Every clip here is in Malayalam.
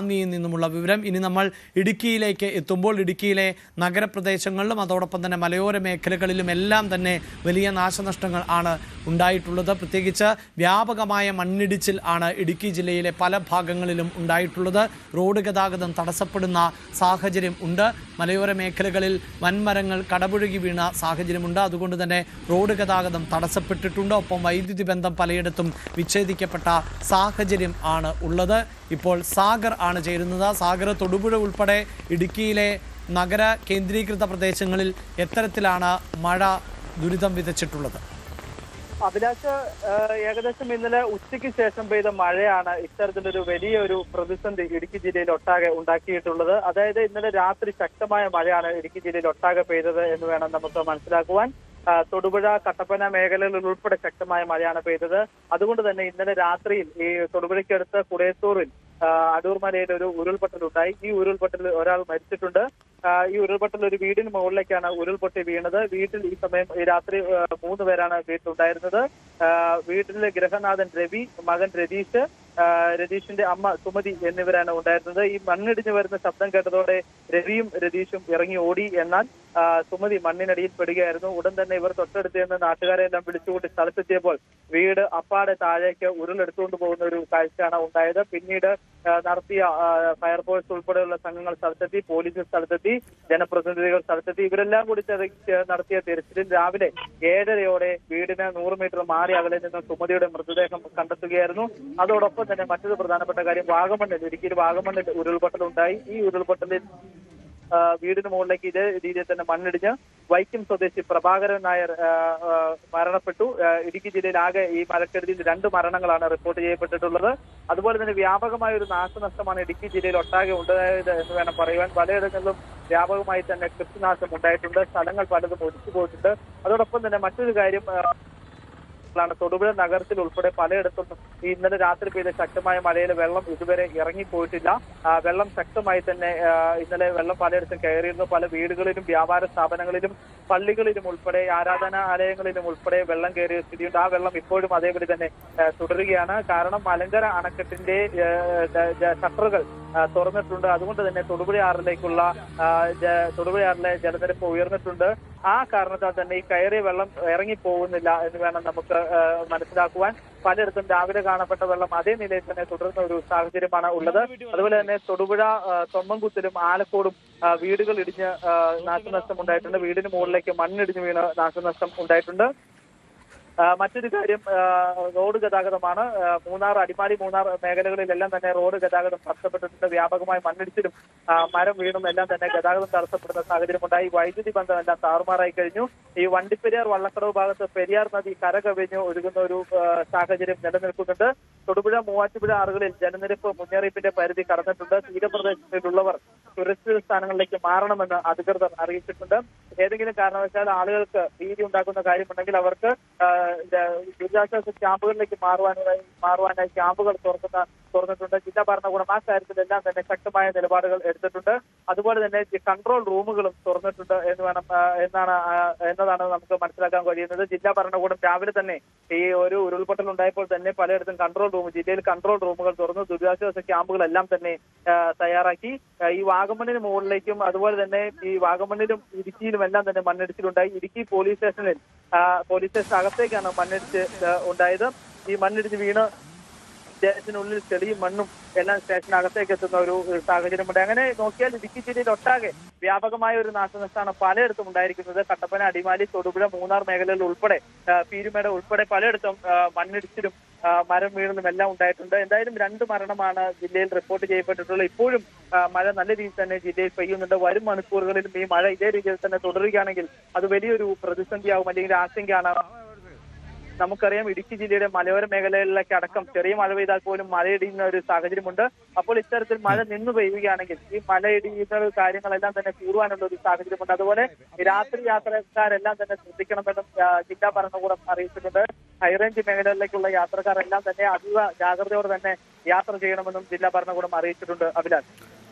ിയിൽ നിന്നുമുള്ള വിവരം. ഇനി നമ്മൾ ഇടുക്കിയിലേക്ക് എത്തുമ്പോൾ ഇടുക്കിയിലെ നഗരപ്രദേശങ്ങളിലും അതോടൊപ്പം തന്നെ മലയോര മേഖലകളിലും എല്ലാം തന്നെ വലിയ നാശനഷ്ടങ്ങൾ ആണ് ഉണ്ടായിട്ടുള്ളത്. പ്രത്യേകിച്ച് വ്യാപകമായ മണ്ണിടിച്ചിൽ ആണ് ഇടുക്കി ജില്ലയിലെ പല ഭാഗങ്ങളിലും ഉണ്ടായിട്ടുള്ളത്. റോഡ് ഗതാഗതം തടസ്സപ്പെടുന്ന സാഹചര്യം ഉണ്ട്. മലയോര മേഖലകളിൽ വൻമരങ്ങൾ കടപുഴകി വീണ സാഹചര്യമുണ്ട്. അതുകൊണ്ട് തന്നെ റോഡ് ഗതാഗതം തടസ്സപ്പെട്ടിട്ടുണ്ട്. ഒപ്പം വൈദ്യുതി ബന്ധം പലയിടത്തും വിച്ഛേദിക്കപ്പെട്ട സാഹചര്യം ആണ് ഉള്ളത്. ഇപ്പോൾ സാഗർ ആണ് ചേരുന്നത്. സാഗർ, തൊടുപുഴ ഉൾപ്പെടെ ഇടുക്കിയിലെ നഗര കേന്ദ്രീകൃത പ്രദേശങ്ങളിൽ എത്തരത്തിലാണ് മഴ ദുരിതം വിതച്ചിട്ടുള്ളത്? അഭിലാഷ്, ഏകദേശം ഇന്നലെ ഉച്ചയ്ക്ക് ശേഷം പെയ്ത മഴയാണ് ഇത്തരത്തിലൊരു വലിയൊരു പ്രതിസന്ധി ഇടുക്കി ജില്ലയിൽ ഒട്ടാകെ ഉണ്ടാക്കിയിട്ടുള്ളത്. അതായത് ഇന്നലെ രാത്രി ശക്തമായ മഴയാണ് ഇടുക്കി ജില്ലയിൽ ഒട്ടാകെ പെയ്തത് എന്ന് വേണം നമുക്ക് മനസ്സിലാക്കുവാൻ. തൊടുപുഴ, കട്ടപ്പന മേഖലകളിൽ ഉൾപ്പെടെ ശക്തമായ മഴയാണ് പെയ്തത്. അതുകൊണ്ട് തന്നെ ഇന്നലെ രാത്രിയിൽ ഈ തൊടുപുഴയ്ക്കടുത്ത് കുടയത്തൂറിൽ അടൂർ മലയിൽ ഒരു ഉരുൾപൊട്ടൽ ഉണ്ടായി. ഈ ഉരുൾപൊട്ടൽ ഒരാൾ മരിച്ചിട്ടുണ്ട്. ഈ ഉരുൾപൊട്ടൽ ഒരു വീടിന് മുകളിലേക്കാണ് ഉരുൾപൊട്ടി വീണത്. വീട്ടിൽ ഈ സമയം ഈ രാത്രി 3 പേരാണ് വീട്ടിലുണ്ടായിരുന്നത്. വീട്ടിലെ ഗൃഹനാഥൻ രവി, മകൻ രതീഷിന്റെ അമ്മ സുമതി എന്നിവരാണ് ഉണ്ടായിരുന്നത്. ഈ മണ്ണിടിഞ്ഞു വരുന്ന ശബ്ദം കേട്ടതോടെ രവിയും രതീഷും ഇറങ്ങി ഓടി. എന്നാൽ സുമതി മണ്ണിനടിയിൽ പെടുകയായിരുന്നു. ഉടൻ തന്നെ ഇവർ തൊട്ടടുത്ത് നിന്ന് നാട്ടുകാരെ എല്ലാം വിളിച്ചുകൊണ്ട് സ്ഥലത്തെത്തിയപ്പോൾ വീട് അപ്പാടെ താഴേക്ക് ഉരുളെടുത്തുകൊണ്ട് പോകുന്ന ഒരു കാഴ്ചയാണ് ഉണ്ടായത്. പിന്നീട് നടത്തിയ ഫയർഫോഴ്സ് ഉൾപ്പെടെയുള്ള സംഘങ്ങൾ സ്ഥലത്തെത്തി, പോലീസ് സ്ഥലത്തെത്തി, ജനപ്രതിനിധികൾ സ്ഥലത്തെത്തി. ഇവരെല്ലാം കൂടി നടത്തിയ തിരച്ചിലിൽ രാവിലെ 7:30 വീടിന് 100 മീറ്റർ മാറി അകലെ നിന്ന് സുമതിയുടെ മൃതദേഹം കണ്ടെത്തുകയായിരുന്നു. അതോടൊപ്പം തന്നെ മറ്റൊരു പ്രധാനപ്പെട്ട കാര്യം, ഇടുക്കിയിൽ വാഗമണ്ണിൽ ഉരുൾപൊട്ടൽ ഉണ്ടായി. ഈ ഉരുൾപൊട്ടലിൽ വീടിന് മുകളിലേക്ക് ഇതേ രീതിയിൽ തന്നെ മണ്ണിടിഞ്ഞ് വൈക്കം സ്വദേശി പ്രഭാകരൻ നായർ മരണപ്പെട്ടു. ഇടുക്കി ജില്ലയിൽ ആകെ ഈ മഴക്കെടുതിയിൽ 2 മരണങ്ങളാണ് റിപ്പോർട്ട് ചെയ്യപ്പെട്ടിട്ടുള്ളത്. അതുപോലെ തന്നെ വ്യാപകമായ ഒരു നാശനഷ്ടമാണ് ഇടുക്കി ജില്ലയിൽ ഒട്ടാകെ ഉണ്ടായത് എന്ന് വേണം പറയുവാൻ. പലയിടങ്ങളിലും വ്യാപകമായി തന്നെ കൃഷിനാശം ഉണ്ടായിട്ടുണ്ട്. സ്ഥലങ്ങൾ പലതും ഒലിച്ചു പോയിട്ടുണ്ട്. അതോടൊപ്പം തന്നെ മറ്റൊരു കാര്യം, തൊടുപുഴ നഗരത്തിൽ ഉൾപ്പെടെ പലയിടത്തും ഇന്നലെ രാത്രി പെയ്ത ശക്തമായ മഴയിൽ വെള്ളം ഇതുവരെ ഇറങ്ങിപ്പോയിട്ടില്ല. വെള്ളം ശക്തമായി തന്നെ ഇന്നലെ വെള്ളം പലയിടത്തും കയറിയിരുന്നു. പല വീടുകളിലും വ്യാപാര സ്ഥാപനങ്ങളിലും പള്ളികളിലും ഉൾപ്പെടെ ആരാധനാലയങ്ങളിലും ഉൾപ്പെടെ വെള്ളം കയറിയ സ്ഥിതിയുണ്ട്. ആ വെള്ളം ഇപ്പോഴും അതേപടി തന്നെ തുടരുകയാണ്. കാരണം മലങ്കര അണക്കെട്ടിന്റെ ഷട്ടറുകൾ തുറന്നിട്ടുണ്ട്. അതുകൊണ്ട് തന്നെ തൊടുപുഴയാറിലെ ജലനിരപ്പ് ഉയർന്നിട്ടുണ്ട്. ആ കാരണത്താൽ തന്നെ ഈ കയറിയ വെള്ളം ഇറങ്ങിപ്പോകുന്നില്ല എന്ന് വേണം നമുക്ക് മനസ്സിലാക്കുവാൻ. പലയിടത്തും രാവിലെ കാണപ്പെട്ട വെള്ളം അതേ നിലയിൽ തന്നെ തുടരുന്ന ഒരു സാഹചര്യമാണ് ഉള്ളത്. അതുപോലെ തന്നെ തൊടുപുഴ തൊമ്മൻകുത്തിലും ആലക്കോടും വീടുകൾ ഇടിഞ്ഞ് നാശനഷ്ടം ഉണ്ടായിട്ടുണ്ട്. വീടിന് മുകളിലേക്ക് മണ്ണിടിഞ്ഞ് വീണ് നാശനഷ്ടം ഉണ്ടായിട്ടുണ്ട്. മറ്റൊരു കാര്യം, റോഡ് ഗതാഗതമാണ്. അടിമാലി മൂന്നാർ മേഖലകളിലെല്ലാം തന്നെ റോഡ് ഗതാഗതം തടസ്സപ്പെട്ടിട്ടുണ്ട്. വ്യാപകമായി മണ്ണിടിച്ചിലും മരം വീണും എല്ലാം തന്നെ ഗതാഗതം തടസ്സപ്പെടുന്ന സാഹചര്യമുണ്ടായി. വൈദ്യുതി ബന്ധം എല്ലാം താറുമാറായി കഴിഞ്ഞു. ഈ വണ്ടിപ്പെരിയാർ വള്ളക്കടവ് ഭാഗത്ത് പെരിയാർ നദി കരകവിഞ്ഞ് ഒഴുകുന്ന ഒരു സാഹചര്യം നിലനിൽക്കുന്നുണ്ട്. തൊടുപുഴ, മൂവാറ്റുപുഴ ആറുകളിൽ ജലനിരപ്പ് മുന്നറിയിപ്പിന്റെ പരിധി കടന്നിട്ടുണ്ട്. തീരപ്രദേശങ്ങളിലുള്ളവർ സുരക്ഷിത സ്ഥാനങ്ങളിലേക്ക് മാറണമെന്ന് അധികൃതർ അറിയിച്ചിട്ടുണ്ട്. ഏതെങ്കിലും കാരണവശാൽ ആളുകൾക്ക് ഭീതി ഉണ്ടാക്കുന്ന കാര്യമുണ്ടെങ്കിൽ അവർക്ക് ദുരിതാശ്വാസ ക്യാമ്പുകളിലേക്ക് മാറുവാനായി ക്യാമ്പുകൾ തുറന്നിട്ടുണ്ട്. ജില്ലാ ഭരണകൂടം ആ കാര്യത്തിലെല്ലാം തന്നെ ശക്തമായ നിലപാടുകൾ എടുത്തിട്ടുണ്ട്. അതുപോലെ തന്നെ കൺട്രോൾ റൂമുകളും തുറന്നിട്ടുണ്ട് എന്നതാണ് നമുക്ക് മനസ്സിലാക്കാൻ കഴിയുന്നത്. ജില്ലാ ഭരണകൂടം രാവിലെ തന്നെ ഈ ഒരു ഉരുൾപൊട്ടൽ ഉണ്ടായപ്പോൾ തന്നെ പലയിടത്തും ജില്ലയിൽ കൺട്രോൾ റൂമുകൾ തുറന്നു. ദുരിതാശ്വാസ ക്യാമ്പുകളെല്ലാം തന്നെ തയ്യാറാക്കി. ഈ വാഗമണ്ണിന് മുകളിലേക്കും അതുപോലെ തന്നെ ഈ വാഗമണ്ണിലും ഇടുക്കിയിലും എല്ലാം തന്നെ മണ്ണിടിച്ചിലുണ്ടായി. ഇടുക്കി പോലീസ് സ്റ്റേഷൻ അകത്തേക്കാണ് മണ്ണിടിച്ച് ഉണ്ടായത്. ഈ മണ്ണിടിച്ച് വീണ് സ്റ്റേഷനുള്ളിൽ ചെളിയും മണ്ണും എല്ലാം സ്റ്റേഷനകത്തേക്ക് എത്തുന്ന ഒരു സാഹചര്യമുണ്ട്. അങ്ങനെ നോക്കിയാൽ ഇടുക്കി ജില്ലയിൽ ഒട്ടാകെ വ്യാപകമായ ഒരു നാശനഷ്ടമാണ് പലയിടത്തും ഉണ്ടായിരിക്കുന്നത്. കട്ടപ്പന, അടിമാലി, തൊടുപുഴ, മൂന്നാർ മേഖലകളിൽ ഉൾപ്പെടെ പീരുമേട് ഉൾപ്പെടെ പലയിടത്തും മണ്ണിടിച്ചിലും മരം വീഴുന്നതും എല്ലാം ഉണ്ടായിട്ടുണ്ട്. എന്തായാലും 2 മരണമാണ് ജില്ലയിൽ റിപ്പോർട്ട് ചെയ്യപ്പെട്ടിട്ടുള്ളത്. ഇപ്പോഴും മഴ നല്ല രീതിയിൽ തന്നെ ജില്ലയിൽ പെയ്യുന്നുണ്ട്. വരും മണിക്കൂറുകളിലും ഈ മഴ ഇതേ രീതിയിൽ തന്നെ തുടരുകയാണെങ്കിൽ അത് വലിയൊരു പ്രതിസന്ധിയാവും, അല്ലെങ്കിൽ ആശങ്കയാണ്. നമുക്കറിയാം, ഇടുക്കി ജില്ലയുടെ മലയോര മേഖലകളിലേക്ക് അടക്കം ചെറിയ മഴ പെയ്താൽ പോലും മഴയിടിയുന്ന ഒരു സാഹചര്യമുണ്ട്. അപ്പോൾ ഇത്തരത്തിൽ മഴ നിന്ന് പെയ്യുകയാണെങ്കിൽ ഈ മഴയിടിയുന്ന കാര്യങ്ങളെല്ലാം തന്നെ കൂടുവാനുള്ള ഒരു സാഹചര്യമുണ്ട്. അതുപോലെ രാത്രി യാത്രക്കാരെല്ലാം തന്നെ ശ്രദ്ധിക്കണമെന്നും ജില്ലാ ഭരണകൂടം അറിയിച്ചിട്ടുണ്ട്. ഹൈറേഞ്ച് മേഖലകളിലേക്കുള്ള യാത്രക്കാരെല്ലാം തന്നെ അതീവ ജാഗ്രതയോടെ തന്നെ യാത്ര ചെയ്യണമെന്നും ജില്ലാ ഭരണകൂടം അറിയിച്ചിട്ടുണ്ട്. അഭിലാഷ്.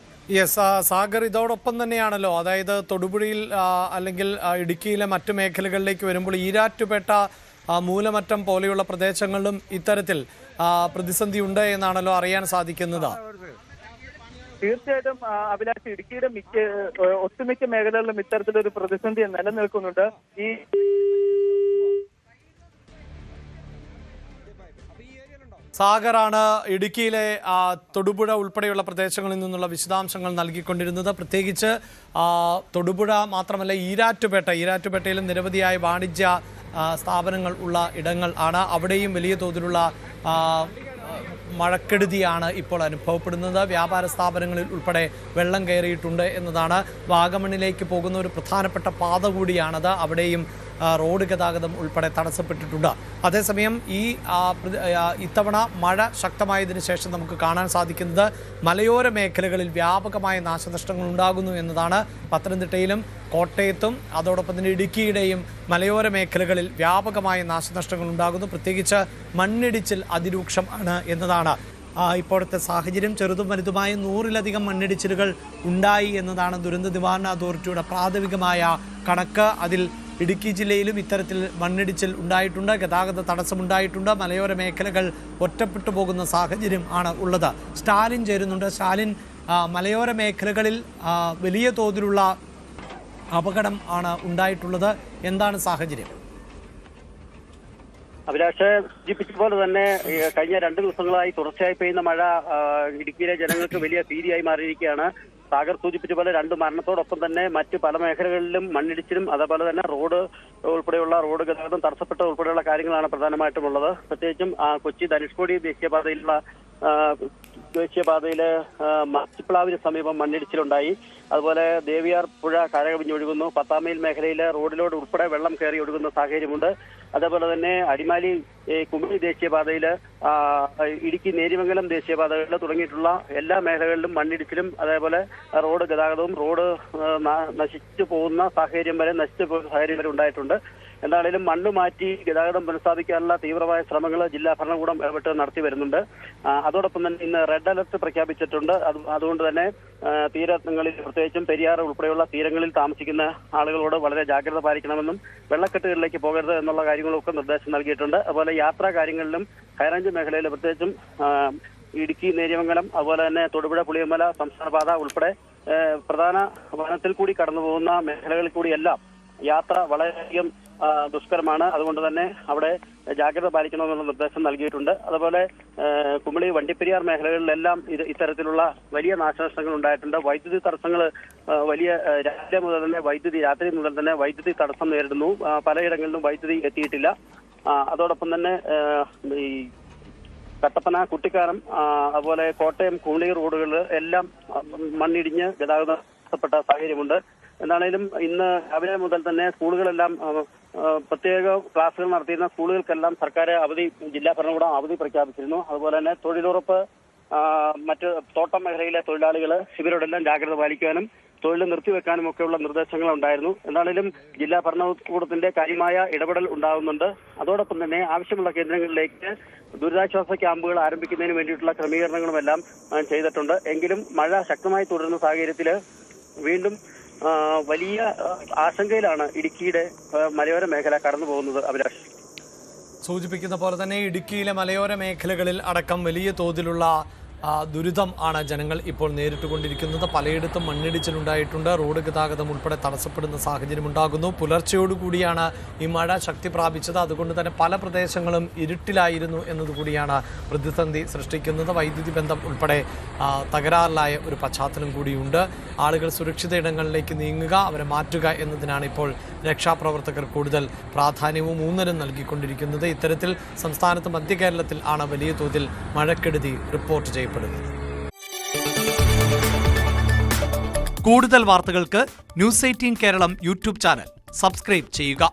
യെസ് സാഗർ, ഇതോടൊപ്പം തന്നെയാണല്ലോ, അതായത് തൊടുപുഴയിൽ അല്ലെങ്കിൽ ഇടുക്കിയിലെ മറ്റു മേഖലകളിലേക്ക് വരുമ്പോൾ ഈരാറ്റുപേട്ട, മൂലമറ്റം പോലെയുള്ള പ്രദേശങ്ങളിലും ഇത്തരത്തിൽ പ്രതിസന്ധി ഉണ്ട് എന്നാണല്ലോ അറിയാൻ സാധിക്കുന്നത്. തീർച്ചയായിട്ടും അഭിലാഷ്, ഇടുക്കിയുടെ ഒട്ടുമിക്ക മേഖലകളിലും ഇത്തരത്തിലൊരു പ്രതിസന്ധി നിലനിൽക്കുന്നുണ്ട്. ഈ സാഗറാണ് ഇടുക്കിയിലെ തൊടുപുഴ ഉൾപ്പെടെയുള്ള പ്രദേശങ്ങളിൽ നിന്നുള്ള വിശദാംശങ്ങൾ നൽകിക്കൊണ്ടിരുന്നത്. പ്രത്യേകിച്ച് തൊടുപുഴ മാത്രമല്ല, ഈരാറ്റുപേട്ടയിലും നിരവധിയായ വാണിജ്യ സ്ഥാപനങ്ങൾ ഉള്ള ഇടങ്ങൾ ആണ്. അവിടെയും വലിയ തോതിലുള്ള മഴക്കെടുതിയാണ് ഇപ്പോൾ അനുഭവപ്പെടുന്നത്. വ്യാപാര സ്ഥാപനങ്ങളിൽ ഉൾപ്പെടെ വെള്ളം കയറിയിട്ടുണ്ട് എന്നതാണ്. വാഗമണിലേക്ക് പോകുന്ന ഒരു പ്രധാനപ്പെട്ട പാത കൂടിയാണത്. അവിടെയും റോഡ് ഗതാഗതം ഉൾപ്പെടെ തടസ്സപ്പെട്ടിട്ടുണ്ട്. അതേസമയം ഇത്തവണ മഴ ശക്തമായതിനു ശേഷം നമുക്ക് കാണാൻ സാധിക്കുന്നത് മലയോര മേഖലകളിൽ വ്യാപകമായ നാശനഷ്ടങ്ങൾ ഉണ്ടാകുന്നു എന്നതാണ്. പത്തനംതിട്ടയിലും കോട്ടയത്തും അതോടൊപ്പം തന്നെ ഇടുക്കിയുടെയും മലയോര മേഖലകളിൽ വ്യാപകമായ നാശനഷ്ടങ്ങൾ ഉണ്ടാകുന്നു. പ്രത്യേകിച്ച് മണ്ണിടിച്ചിൽ അതിരൂക്ഷമാണ് എന്നതാണ് ഇപ്പോഴത്തെ സാഹചര്യം. ചെറുതും വലുതുമായ 100-ലധികം മണ്ണിടിച്ചിലുകൾ ഉണ്ടായി എന്നതാണ് ദുരന്ത നിവാരണ അതോറിറ്റിയുടെ പ്രാഥമികമായ കണക്ക്. അതിൽ ഇടുക്കി ജില്ലയിലും ഇത്തരത്തിൽ മണ്ണിടിച്ചിൽ ഉണ്ടായിട്ടുണ്ട്, ഗതാഗത തടസ്സമുണ്ടായിട്ടുണ്ട്, മലയോര മേഖലകൾ ഒറ്റപ്പെട്ടു പോകുന്ന സാഹചര്യം ആണ് ഉള്ളത്. സ്റ്റാലിൻ ചേരുന്നുണ്ട്. സ്റ്റാലിൻ, മലയോര മേഖലകളിൽ വലിയ തോതിലുള്ള അപകടം ആണ് ഉണ്ടായിട്ടുള്ളത്. എന്താണ് സാഹചര്യം? അഭിലാഷ് സൂചിപ്പിച്ച പോലെ തന്നെ കഴിഞ്ഞ 2 ദിവസങ്ങളായി തുടർച്ചയായി പെയ്യുന്ന മഴ ഇടുക്കിയിലെ ജനങ്ങൾക്ക് വലിയ ഭീതിയായി മാറിയിരിക്കുകയാണ്. സാഗർ സൂചിപ്പിച്ച പോലെ 2 മരണത്തോടൊപ്പം തന്നെ മറ്റ് പല മേഖലകളിലും മണ്ണിടിച്ചിലും അതേപോലെ തന്നെ റോഡ് ഗതാഗതം തടസ്സപ്പെട്ട ഉൾപ്പെടെയുള്ള കാര്യങ്ങളാണ് പ്രധാനമായിട്ടും ഉള്ളത്. പ്രത്യേകിച്ചും കൊച്ചി ധനുഷ്കോടി ദേശീയപാതയില് മച്ചിപ്ലാവിന് സമീപം മണ്ണിടിച്ചിലുണ്ടായി. അതുപോലെ ദേവിയാർ പുഴ കരകവിഞ്ഞൊഴുകുന്നു. പത്താമയിൽ മേഖലയിലെ റോഡിലോട് ഉൾപ്പെടെ വെള്ളം കയറി ഒഴുകുന്ന സാഹചര്യമുണ്ട്. അതേപോലെ തന്നെ അടിമാലി കുമളി ദേശീയപാതയില് ഇടുക്കി നേര്യമംഗലം ദേശീയപാതകളിൽ തുടങ്ങിയിട്ടുള്ള എല്ലാ മേഖലകളിലും മണ്ണിടിച്ചിലും അതേപോലെ റോഡ് ഗതാഗതവും നശിച്ചു പോകുന്ന സാഹചര്യം വരെ ഉണ്ടായിട്ടുണ്ട്. എന്തായാലും മണ്ണ് മാറ്റി ഗതാഗതം പുനഃസ്ഥാപിക്കാനുള്ള തീവ്രമായ ശ്രമങ്ങൾ ജില്ലാ ഭരണകൂടം ഇടപെട്ട് നടത്തി വരുന്നുണ്ട്. അതോടൊപ്പം തന്നെ ഇന്ന് റെഡ് അലർട്ട് പ്രഖ്യാപിച്ചിട്ടുണ്ട്. അതുകൊണ്ട് തന്നെ തീരങ്ങളിൽ പ്രത്യേകിച്ചും പെരിയാർ ഉൾപ്പെടെയുള്ള തീരങ്ങളിൽ താമസിക്കുന്ന ആളുകളോട് വളരെ ജാഗ്രത പാലിക്കണമെന്നും വെള്ളക്കെട്ടുകളിലേക്ക് പോകരുത് എന്നുള്ള കാര്യങ്ങളൊക്കെ നിർദ്ദേശം നൽകിയിട്ടുണ്ട്. അതുപോലെ യാത്രാ കാര്യങ്ങളിലും ഹൈറേഞ്ച് മേഖലയിൽ പ്രത്യേകിച്ചും ഇടുക്കി നേര്യമംഗലം അതുപോലെ തന്നെ തൊടുപുഴ പുളിയമല സംസ്ഥാനപാത ഉൾപ്പെടെ പ്രധാന വനത്തിൽ കൂടി കടന്നു പോകുന്ന മേഖലകളിൽ കൂടിയെല്ലാം യാത്ര വളരെയധികം ദുഷ്കരമാണ്. അതുകൊണ്ട് തന്നെ അവിടെ ജാഗ്രത പാലിക്കണമെന്നുള്ള നിർദ്ദേശം നൽകിയിട്ടുണ്ട്. അതുപോലെ കുമളി വണ്ടിപ്പെരിയാർ മേഖലകളിലെല്ലാം ഇത്തരത്തിലുള്ള വലിയ നാശനഷ്ടങ്ങൾ ഉണ്ടായിട്ടുണ്ട്. വൈദ്യുതി തടസ്സങ്ങൾ രാത്രി മുതൽ തന്നെ വൈദ്യുതി തടസ്സം നേരിടുന്നു. പലയിടങ്ങളിലും വൈദ്യുതി എത്തിയിട്ടില്ല. അതോടൊപ്പം തന്നെ ഈ കട്ടപ്പന, കുട്ടിക്കാനം അതുപോലെ കോട്ടയം, കുമളി റോഡുകളിൽ എല്ലാം മണ്ണിടിഞ്ഞ് ഗതാഗതം തടസ്സപ്പെട്ട സാഹചര്യമുണ്ട്. എന്താണേലും ഇന്ന് രാവിലെ മുതൽ തന്നെ സ്കൂളുകളെല്ലാം പ്രത്യേക ക്ലാസുകൾ നടത്തിയിരുന്ന സ്കൂളുകൾക്കെല്ലാം സർക്കാർ ജില്ലാ ഭരണകൂടം അവധി പ്രഖ്യാപിച്ചിരുന്നു. അതുപോലെ തന്നെ തൊഴിലുറപ്പ് മറ്റ് തോട്ടം മേഖലയിലെ തൊഴിലാളികൾ ഇവരോടെല്ലാം ജാഗ്രത പാലിക്കാനും തൊഴിൽ നിർത്തിവെക്കാനും ഒക്കെയുള്ള നിർദ്ദേശങ്ങൾ ഉണ്ടായിരുന്നു. എന്താണേലും ജില്ലാ ഭരണകൂടത്തിന്റെ കാര്യമായ ഇടപെടൽ ഉണ്ടാകുന്നുണ്ട്. അതോടൊപ്പം തന്നെ ആവശ്യമുള്ള കേന്ദ്രങ്ങളിലേക്ക് ദുരിതാശ്വാസ ക്യാമ്പുകൾ ആരംഭിക്കുന്നതിന് വേണ്ടിയിട്ടുള്ള ക്രമീകരണങ്ങളുമെല്ലാം ചെയ്തിട്ടുണ്ട്. എങ്കിലും മഴ ശക്തമായി തുടരുന്ന സാഹചര്യത്തിൽ വീണ്ടും വലിയ ആശങ്കയിലാണ് ഇടുക്കിയുടെ മലയോര മേഖല കടന്നു പോകുന്നത്. അഭിലാഷ് സൂചിപ്പിക്കുന്ന പോലെ തന്നെ ഇടുക്കിയിലെ മലയോര മേഖലകളിൽ അടക്കം വലിയ തോതിലുള്ള ദുരിതം ആണ് ജനങ്ങൾ ഇപ്പോൾ നേരിട്ടുകൊണ്ടിരിക്കുന്നത്. പലയിടത്തും മണ്ണിടിച്ചിലുണ്ടായിട്ടുണ്ട്. റോഡ് ഗതാഗതം ഉൾപ്പെടെ തടസ്സപ്പെടുന്ന സാഹചര്യം ഉണ്ടാകുന്നു. പുലർച്ചയോടുകൂടിയാണ് ഈ മഴ ശക്തി പ്രാപിച്ചത്. അതുകൊണ്ട് തന്നെ പല പ്രദേശങ്ങളും ഇരുട്ടിലായിരുന്നു എന്നതുകൂടിയാണ് പ്രതിസന്ധി സൃഷ്ടിക്കുന്നത്. വൈദ്യുതി ബന്ധം ഉൾപ്പെടെ തകരാറിലായ ഒരു പശ്ചാത്തലം കൂടിയുണ്ട്. ആളുകൾ സുരക്ഷിത ഇടങ്ങളിലേക്ക് നീങ്ങുക, അവരെ മാറ്റുക എന്നതിനാണ് ഇപ്പോൾ രക്ഷാപ്രവർത്തകർ കൂടുതൽ പ്രാധാന്യവും ഊന്നലും നൽകിക്കൊണ്ടിരിക്കുന്നത്. ഇത്തരത്തിൽ സംസ്ഥാനത്ത് മധ്യ കേരളത്തിൽ ആണ് വലിയ തോതിൽ മഴക്കെടുതി റിപ്പോർട്ട് ചെയ്യപ്പെടുന്നത്. കൂടുതൽ വാർത്തകൾക്ക് news 18 Keralam YouTube channel subscribe ചെയ്യുക.